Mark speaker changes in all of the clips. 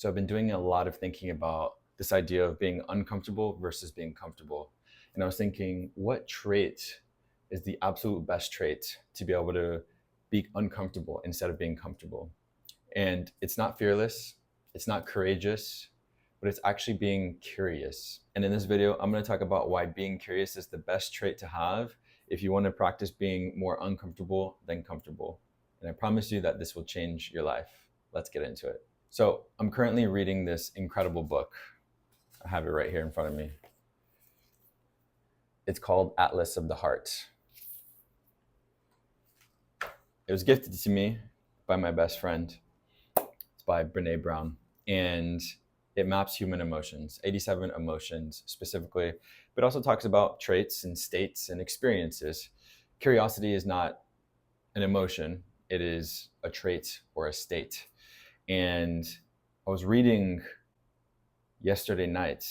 Speaker 1: So I've been doing a lot of thinking about this idea of being uncomfortable versus being comfortable. And I was thinking, what trait is the absolute best trait to be able to be uncomfortable instead of being comfortable? And it's not fearless, it's not courageous, but it's actually being curious. And in this video, I'm going to talk about why being curious is the best trait to have if you want to practice being more uncomfortable than comfortable. And I promise you that this will change your life. Let's get into it. So I'm currently reading this incredible book. I have it right here in front of me. It's called Atlas of the Heart. It was gifted to me by my best friend. It's by Brene Brown. And it maps human emotions, 87 emotions specifically, but also talks about traits and states and experiences. Curiosity is not an emotion, it is a trait or a state. And I was reading yesterday night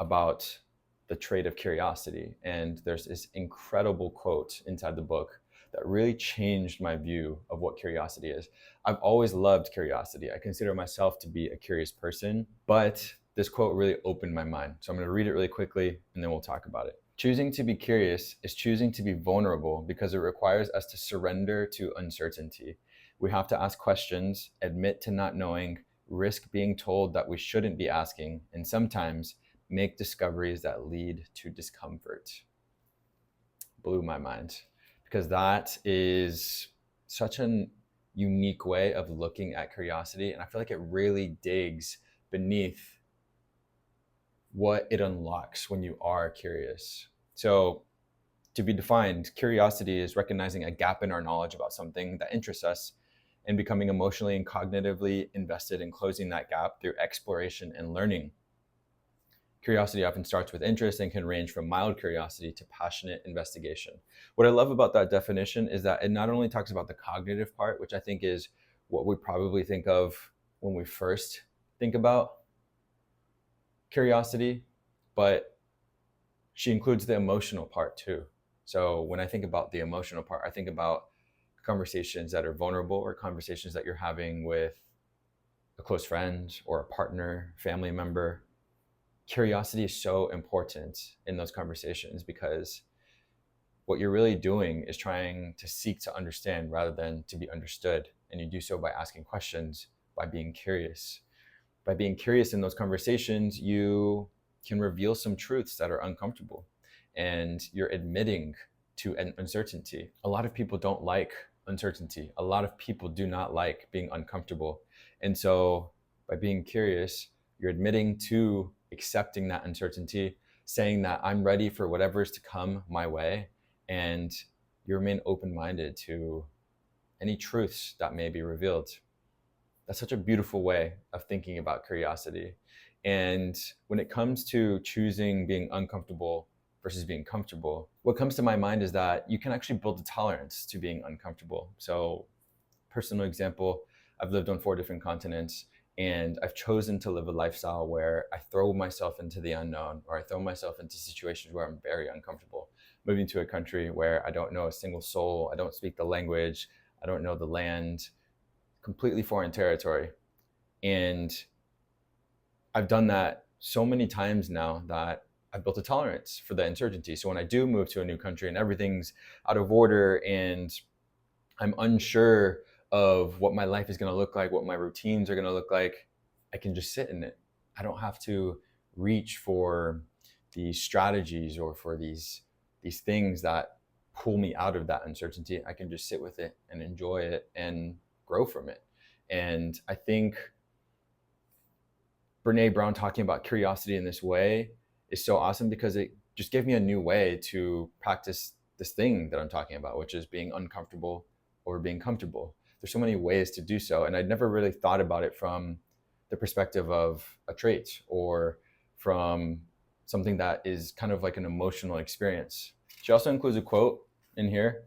Speaker 1: about the trait of curiosity, and there's this incredible quote inside the book that really changed my view of what curiosity is. I've always loved curiosity. I consider myself to be a curious person, but this quote really opened my mind. So I'm going to read it really quickly and then we'll talk about it. Choosing to be curious is choosing to be vulnerable because it requires us to surrender to uncertainty. We have to ask questions, admit to not knowing, risk being told that we shouldn't be asking, and sometimes make discoveries that lead to discomfort. Blew my mind because that is such an unique way of looking at curiosity. And I feel like it really digs beneath what it unlocks when you are curious. So to be defined, curiosity is recognizing a gap in our knowledge about something that interests us and becoming emotionally and cognitively invested in closing that gap through exploration and learning. Curiosity often starts with interest and can range from mild curiosity to passionate investigation. What I love about that definition is that it not only talks about the cognitive part, which I think is what we probably think of when we first think about curiosity, but she includes the emotional part too. So when I think about the emotional part, I think about conversations that are vulnerable or conversations that you're having with a close friend or a partner, family member. Curiosity is so important in those conversations because what you're really doing is trying to seek to understand rather than to be understood. And you do so by asking questions, by being curious. By being curious in those conversations, you can reveal some truths that are uncomfortable and you're admitting to an uncertainty. A lot of people don't like uncertainty. A lot of people do not like being uncomfortable. And so by being curious, you're admitting to accepting that uncertainty, saying that I'm ready for whatever is to come my way, and you remain open-minded to any truths that may be revealed. That's such a beautiful way of thinking about curiosity. And when it comes to choosing being uncomfortable versus being comfortable, what comes to my mind is that you can actually build a tolerance to being uncomfortable. So, personal example, I've lived on 4 different continents, and I've chosen to live a lifestyle where I throw myself into the unknown, or I throw myself into situations where I'm very uncomfortable. Moving to a country where I don't know a single soul, I don't speak the language, I don't know the land, completely foreign territory. And I've done that so many times now that I've built a tolerance for the uncertainty. So when I do move to a new country and everything's out of order and I'm unsure of what my life is going to look like, what my routines are going to look like, I can just sit in it. I don't have to reach for these strategies or for these things that pull me out of that uncertainty. I can just sit with it and enjoy it and grow from it. And I think Brene Brown talking about curiosity in this way is so awesome because it just gave me a new way to practice this thing that I'm talking about, which is being uncomfortable or being comfortable. There's so many ways to do so. And I'd never really thought about it from the perspective of a trait or from something that is kind of like an emotional experience. She also includes a quote in here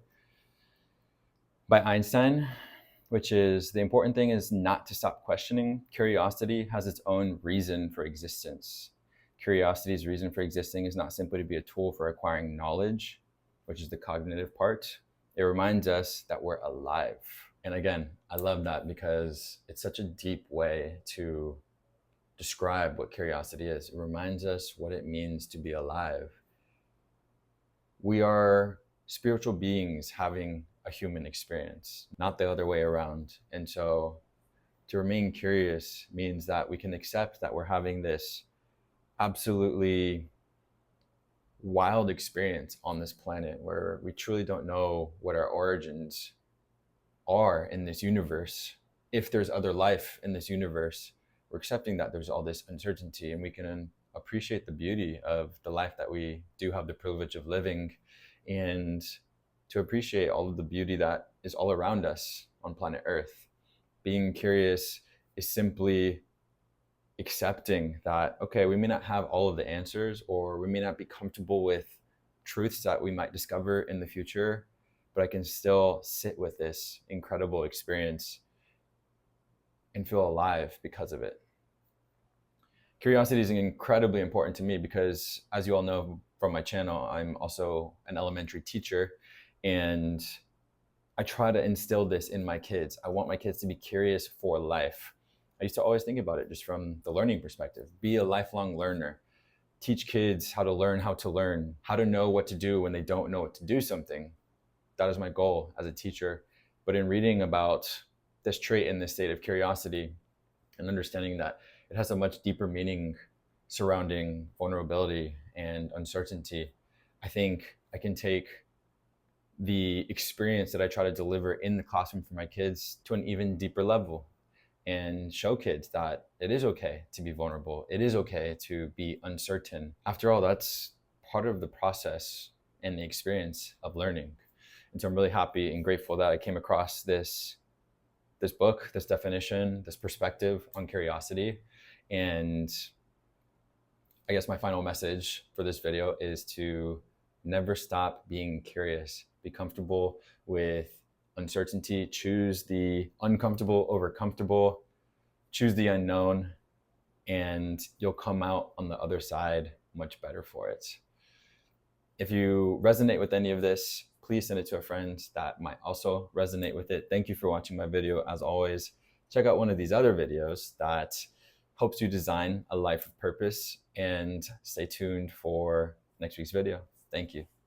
Speaker 1: by Einstein, which is, the important thing is not to stop questioning. Curiosity has its own reason for existence. Curiosity's reason for existing is not simply to be a tool for acquiring knowledge, which is the cognitive part. It reminds us that we're alive. And again, I love that because it's such a deep way to describe what curiosity is. It reminds us what it means to be alive. We are spiritual beings having a human experience, not the other way around. And so to remain curious means that we can accept that we're having this absolutely wild experience on this planet where we truly don't know what our origins are in this universe. If there's other life in this universe, we're accepting that there's all this uncertainty, and we can appreciate the beauty of the life that we do have the privilege of living, and to appreciate all of the beauty that is all around us on planet Earth. Being curious is simply accepting that, okay, we may not have all of the answers, or we may not be comfortable with truths that we might discover in the future, but I can still sit with this incredible experience and feel alive because of it. Curiosity is incredibly important to me because, as you all know from my channel, I'm also an elementary teacher, and I try to instill this in my kids. I want my kids to be curious for life. I used to always think about it just from the learning perspective. Be a lifelong learner. Teach kids how to learn, how to know what to do when they don't know what to do something. That is my goal as a teacher. But in reading about this trait and this state of curiosity and understanding that it has a much deeper meaning surrounding vulnerability and uncertainty, I think I can take the experience that I try to deliver in the classroom for my kids to an even deeper level and show kids that it is okay to be vulnerable. It is okay to be uncertain. After all, that's part of the process and the experience of learning. And so I'm really happy and grateful that I came across this book, this definition, this perspective on curiosity. And I guess my final message for this video is to never stop being curious. Be comfortable with uncertainty. Choose the uncomfortable over comfortable. Choose the unknown, and you'll come out on the other side much better for it. If you resonate with any of this, please send it to a friend that might also resonate with it. Thank you for watching my video. As always, check out one of these other videos that helps you design a life of purpose, and stay tuned for next week's video. Thank you.